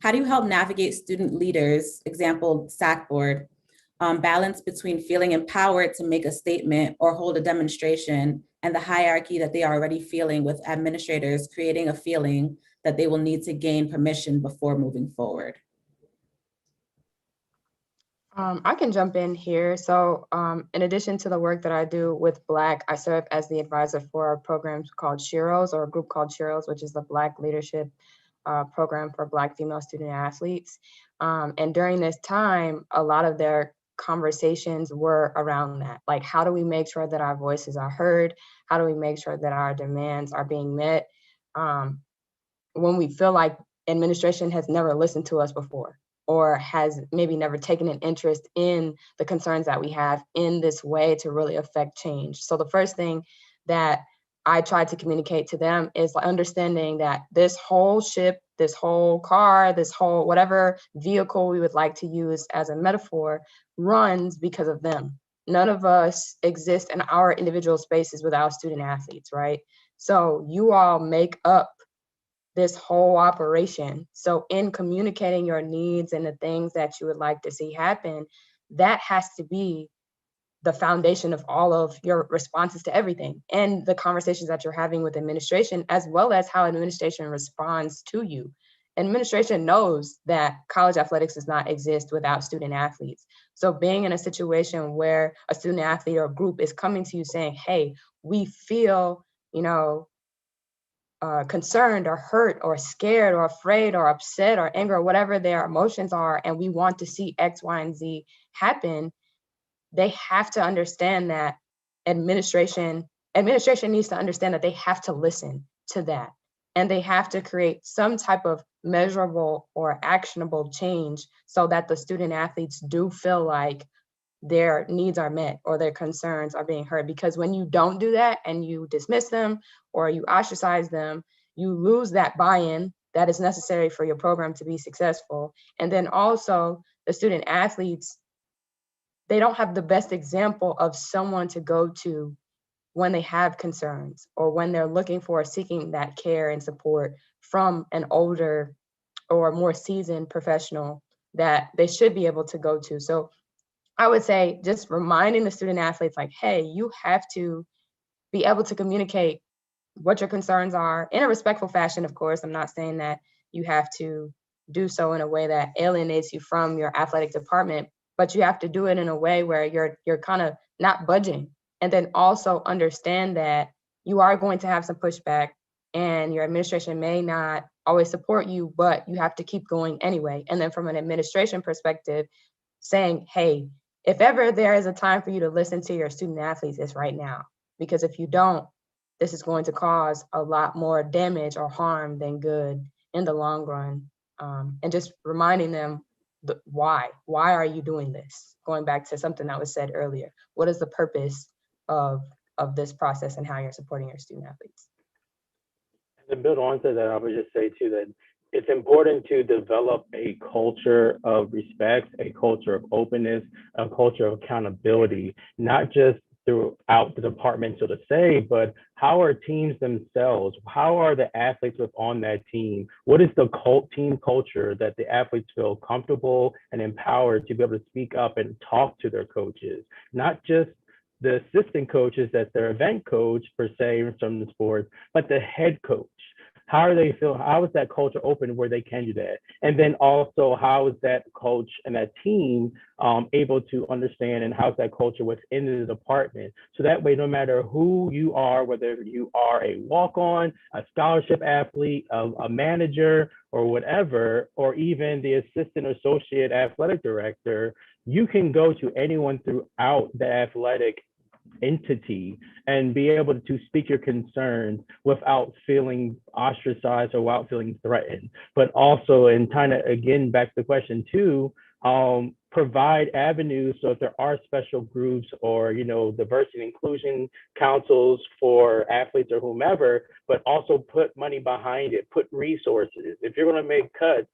How do you help navigate student leaders, example, SAC board, balance between feeling empowered to make a statement or hold a demonstration and the hierarchy that they are already feeling, with administrators creating a feeling that they will need to gain permission before moving forward? I can jump in here. So in addition to the work that I do with Black, I serve as the advisor for a program called Sheroes, or a group called Sheroes, which is the Black leadership program for Black female student athletes. And during this time, a lot of their conversations were around that. Like, how do we make sure that our voices are heard? How do we make sure that our demands are being met when we feel like administration has never listened to us before, or has maybe never taken an interest in the concerns that we have in this way to really affect change? So the first thing that I try to communicate to them is understanding that this whole ship, this whole car, this whole whatever vehicle we would like to use as a metaphor runs because of them. None of us exist in our individual spaces without student athletes, right? So you all make up this whole operation. So in communicating your needs and the things that you would like to see happen, that has to be the foundation of all of your responses to everything, and the conversations that you're having with administration, as well as how administration responds to you. Administration knows that college athletics does not exist without student athletes. So being in a situation where a student athlete or group is coming to you saying, hey, we feel, concerned or hurt or scared or afraid or upset or anger or whatever their emotions are, and we want to see X, Y, and Z happen, they have to understand that administration needs to understand that they have to listen to that. And they have to create some type of measurable or actionable change so that the student athletes do feel like their needs are met or their concerns are being heard. Because when you don't do that and you dismiss them or you ostracize them, you lose that buy-in that is necessary for your program to be successful. And then also the student athletes, they don't have the best example of someone to go to when they have concerns or when they're looking for or seeking that care and support from an older or more seasoned professional that they should be able to go to. So I would say just reminding the student athletes, like, hey, you have to be able to communicate what your concerns are in a respectful fashion, of course. I'm not saying that you have to do so in a way that alienates you from your athletic department, but you have to do it in a way where you're kind of not budging. And then also understand that you are going to have some pushback and your administration may not always support you, but you have to keep going anyway. And then from an administration perspective, saying, hey, if ever there is a time for you to listen to your student athletes, it's right now. Because if you don't, this is going to cause a lot more damage or harm than good in the long run. And just reminding them why are you doing this? Going back to something that was said earlier, what is the purpose of this process and how you're supporting your student athletes? To build on to that, I would just say too that it's important to develop a culture of respect, a culture of openness, a culture of accountability, not just throughout the department, so to say, but how are teams themselves? How are the athletes on that team? What is the team culture that the athletes feel comfortable and empowered to be able to speak up and talk to their coaches, not just the assistant coaches that's their event coach per se in some of the sports, but the head coach. How do they feel? How is that culture open where they can do that? And then also, how is that coach and that team able to understand, and how's that culture within the department? So that way, no matter who you are, whether you are a walk-on, a scholarship athlete, a manager, or whatever, or even the assistant associate athletic director, you can go to anyone throughout the athletic entity and be able to speak your concerns without feeling ostracized or without feeling threatened. But also, and kind of again back to the question too, provide avenues. So if there are special groups or diversity and inclusion councils for athletes or whomever, but also put money behind it, put resources. If you're going to make cuts,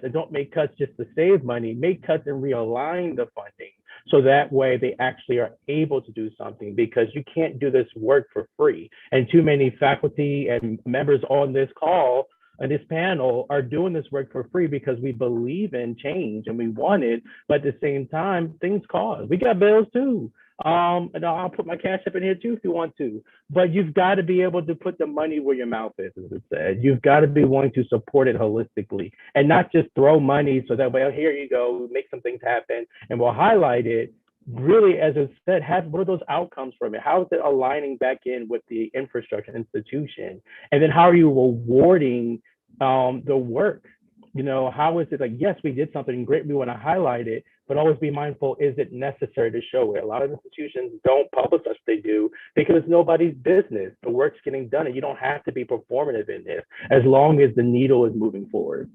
and don't make cuts just to save money, make cuts and realign the funding. So that way they actually are able to do something, because you can't do this work for free. And too many faculty and members on this call and this panel are doing this work for free because we believe in change and we want it, but at the same time, things cost. We got bills too. And I'll put my cash up in here too if you want to, but you've got to be able to put the money where your mouth is, as it said. You've got to be willing to support it holistically and not just throw money so that way, oh, here you go, make some things happen and we'll highlight it. Really, as it said, what are those outcomes from it? How is it aligning back in with the infrastructure institution? And then how are you rewarding the work? How is it like, yes, we did something great, we want to highlight it, but always be mindful, is it necessary to show it? A lot of institutions don't publicize they do because it's nobody's business. The work's getting done and you don't have to be performative in this as long as the needle is moving forward.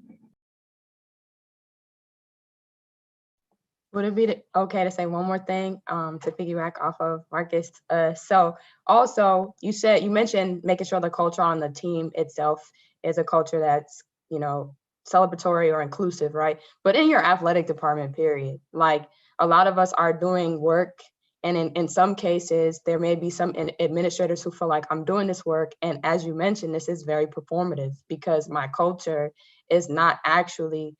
Would it be okay to say one more thing to piggyback off of Marcus? So also, you mentioned making sure the culture on the team itself is a culture that's, celebratory or inclusive, right? But in your athletic department, period, like a lot of us are doing work. And in some cases, there may be some administrators who feel like I'm doing this work. And as you mentioned, this is very performative because my culture is not actually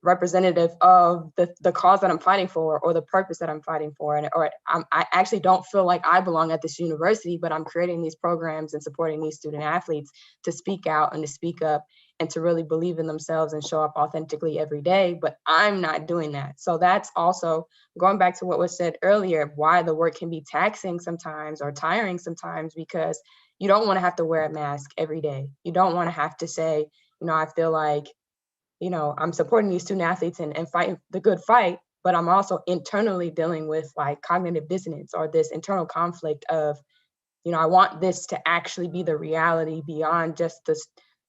representative of the cause that I'm fighting for or the purpose that I'm fighting for. I actually don't feel like I belong at this university, but I'm creating these programs and supporting these student athletes to speak out and to speak up and to really believe in themselves and show up authentically every day, but I'm not doing that. So that's also going back to what was said earlier, why the work can be taxing sometimes or tiring sometimes, because you don't want to have to wear a mask every day. You don't want to have to say, I feel like, I'm supporting these student athletes and fighting the good fight, but I'm also internally dealing with like cognitive dissonance or this internal conflict of, I want this to actually be the reality beyond just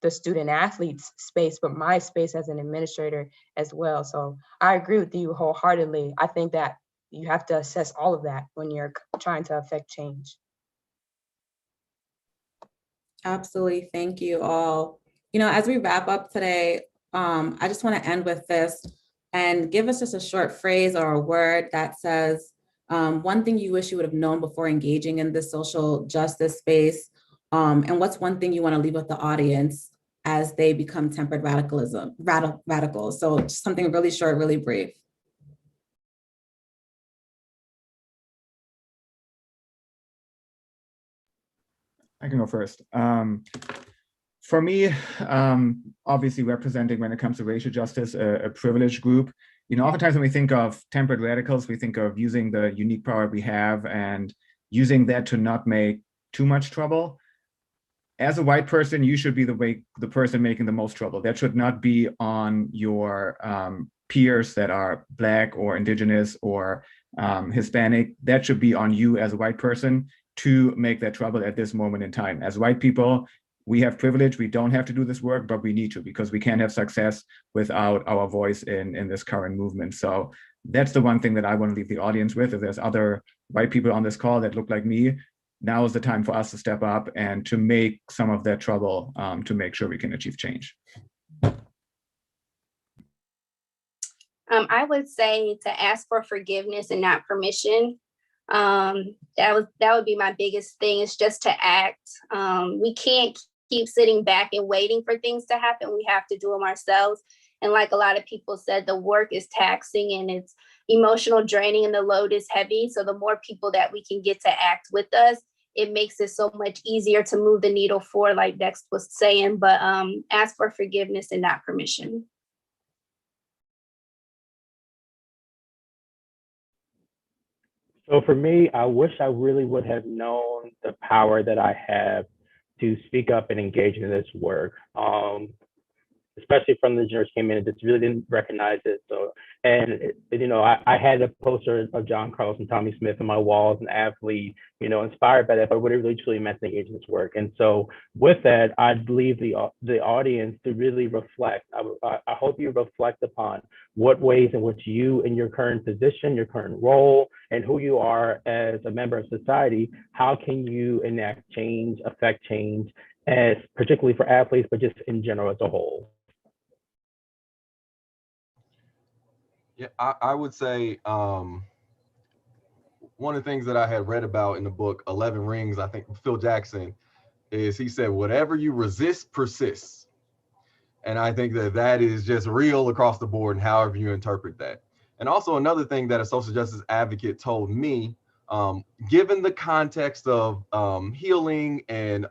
the student athletes space, but my space as an administrator as well. So I agree with you wholeheartedly. I think that you have to assess all of that when you're trying to affect change. Absolutely. Thank you all. As we wrap up today, I just want to end with this and give us just a short phrase or a word that says one thing you wish you would have known before engaging in this social justice space, and what's one thing you want to leave with the audience as they become tempered radicals. So just something really short, really brief. I can go first. For me, obviously representing, when it comes to racial justice, a privileged group, oftentimes when we think of tempered radicals, we think of using the unique power we have and using that to not make too much trouble. as a white person, you should be the person making the most trouble. That should not be on your peers that are Black or Indigenous or Hispanic. That should be on you as a white person to make that trouble at this moment in time. As white people, we have privilege. We don't have to do this work, but we need to, because we can't have success without our voice in this current movement. So that's the one thing that I want to leave the audience with. If there's other white people on this call that look like me, now is the time for us to step up and to make some of that trouble to make sure we can achieve change. I would say to ask for forgiveness and not permission. That would be my biggest thing, is just to act. We can't keep sitting back and waiting for things to happen. We have to do them ourselves. And like a lot of people said, the work is taxing and it's emotional draining and the load is heavy. So the more people that we can get to act with us, it makes it so much easier to move the needle forward, like Dex was saying, but ask for forgiveness and not permission. So for me, I wish I really would have known the power that I have to speak up and engage in this work. Especially from the generation came in and just really didn't recognize it. So, I had a poster of John Carlos and Tommy Smith on my walls, an athlete, inspired by that, but what it really truly meant to engage in this work. And so with that, I'd leave the audience to really reflect. I hope you reflect upon what ways in which you, in your current position, your current role, and who you are as a member of society, how can you enact change, affect change, as particularly for athletes, but just in general as a whole. Yeah, I would say one of the things that I had read about in the book 11 Rings, I think Phil Jackson, is he said, whatever you resist persists. And I think that is just real across the board and however you interpret that. And also another thing that a social justice advocate told me, given the context of healing and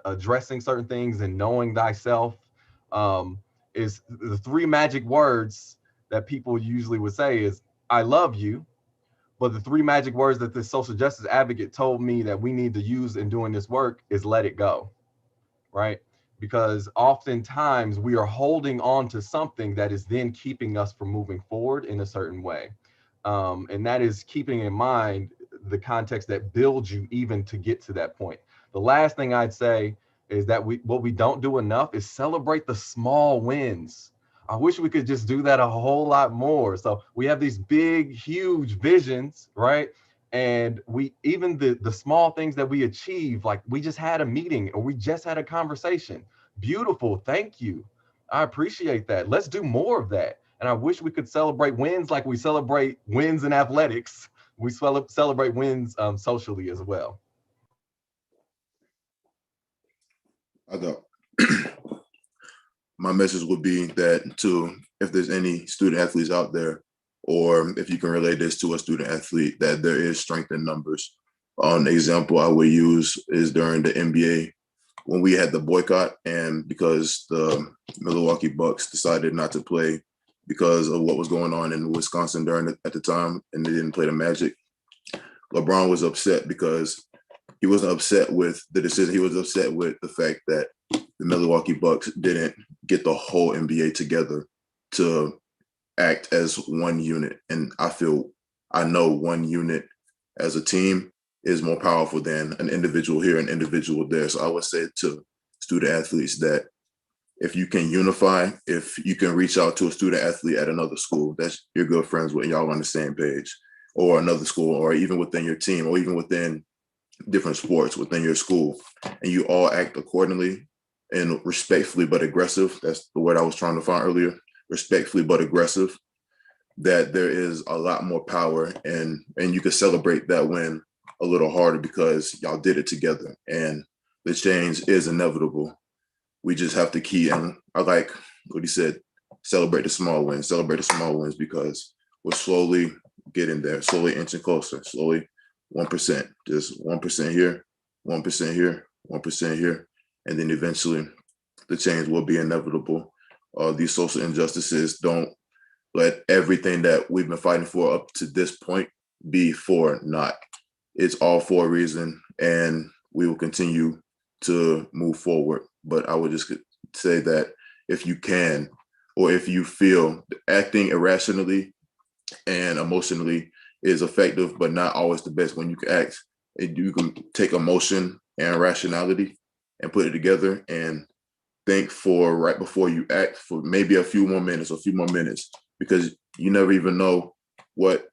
addressing certain things and knowing thyself, is the three magic words that people usually would say is, I love you. But the three magic words that this social justice advocate told me that we need to use in doing this work is let it go, right? Because oftentimes we are holding on to something that is then keeping us from moving forward in a certain way. And that is keeping in mind the context that builds you even to get to that point. The last thing I'd say is that what we don't do enough is celebrate the small wins. I wish we could just do that a whole lot more. So we have these big, huge visions, right? And even the small things that we achieve, like we just had a meeting or we just had a conversation. Beautiful, thank you. I appreciate that. Let's do more of that. And I wish we could celebrate wins like we celebrate wins in athletics. We celebrate wins socially as well. I thought my message would be that if there's any student athletes out there, or if you can relate this to a student athlete, that there is strength in numbers. An example I would use is during the NBA, when we had the boycott, and because the Milwaukee Bucks decided not to play because of what was going on in Wisconsin at the time, and they didn't play the Magic. LeBron was upset because he wasn't upset with the decision. He was upset with the fact that the Milwaukee Bucks didn't get the whole NBA together to act as one unit. And I know one unit as a team is more powerful than an individual here, an individual there. So I would say to student athletes that if you can unify, if you can reach out to a student athlete at another school that you're good friends with, and y'all on the same page, or another school, or even within your team, or even within different sports within your school, and you all act accordingly and respectfully but aggressive. That's the word I was trying to find earlier. Respectfully but aggressive. That there is a lot more power, and you can celebrate that win a little harder because y'all did it together, and the change is inevitable. We just have to key in. I like what he said, celebrate the small wins, because we're slowly getting there, slowly inching closer, slowly 1%, just 1% here, 1% here, 1% here. And then eventually the change will be inevitable. These social injustices, don't let everything that we've been fighting for up to this point be for naught. It's all for a reason, and we will continue to move forward. But I would just say that if you can, or if you feel acting irrationally and emotionally is effective, but not always the best. When you can act, you can take emotion and rationality and put it together and think for right before you act for maybe a few more minutes, because you never even know what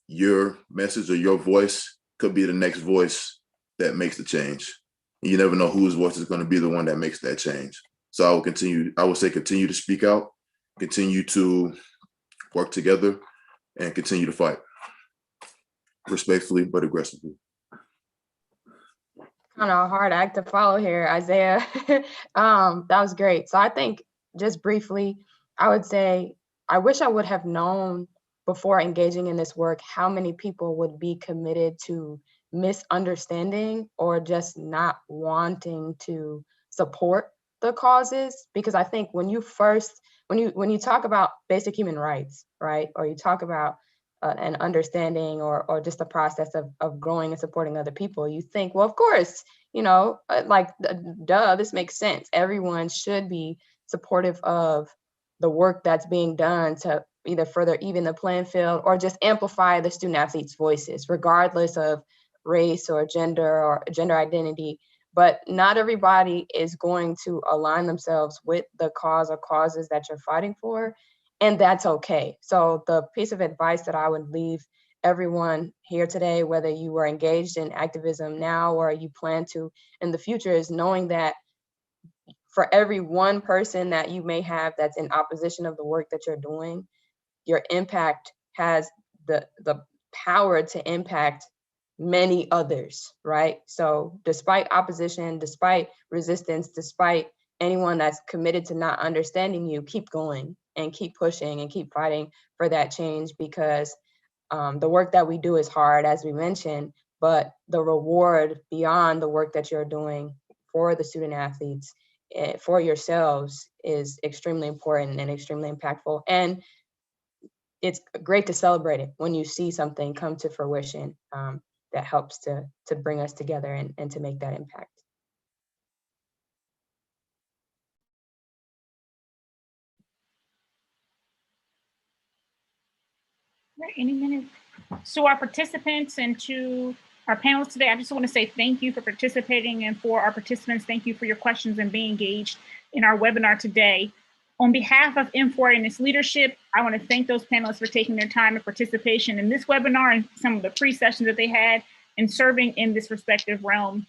your message or your voice could be the next voice that makes the change. You never know whose voice is going to be the one that makes that change. So I would say continue to speak out, continue to work together, and continue to fight respectfully but aggressively. Kind of a hard act to follow here, Isaiah. That was great. So I think just briefly, I would say, I wish I would have known before engaging in this work how many people would be committed to misunderstanding or just not wanting to support the causes. Because I think when you talk about basic human rights, right, or you talk about an understanding or just the process of growing and supporting other people, you think, well, of course, like, duh, this makes sense. Everyone should be supportive of the work that's being done to either further even the playing field or just amplify the student athletes' voices, regardless of race or gender identity. But not everybody is going to align themselves with the cause or causes that you're fighting for, and that's okay. So the piece of advice that I would leave everyone here today, whether you were engaged in activism now or you plan to in the future, is knowing that for every one person that you may have that's in opposition of the work that you're doing, your impact has the power to impact many others, right? So despite opposition, despite resistance, despite anyone that's committed to not understanding you, keep going and keep pushing and keep fighting for that change, because the work that we do is hard, as we mentioned, but the reward beyond the work that you're doing for the student athletes, for yourselves, is extremely important and extremely impactful. And it's great to celebrate it when you see something come to fruition that helps to bring us together and to make that impact. Right, any minute. So our participants and to our panelists today, I just want to say thank you for participating, and for our participants, thank you for your questions and being engaged in our webinar today. On behalf of N4A and its leadership, I want to thank those panelists for taking their time and participation in this webinar and some of the pre-sessions that they had and serving in this respective realm.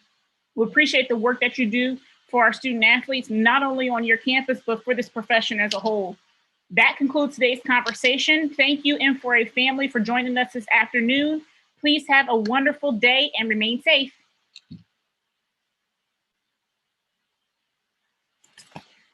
We appreciate the work that you do for our student athletes, not only on your campus, but for this profession as a whole. That concludes today's conversation. Thank you, N4A family, for joining us this afternoon. Please have a wonderful day and remain safe.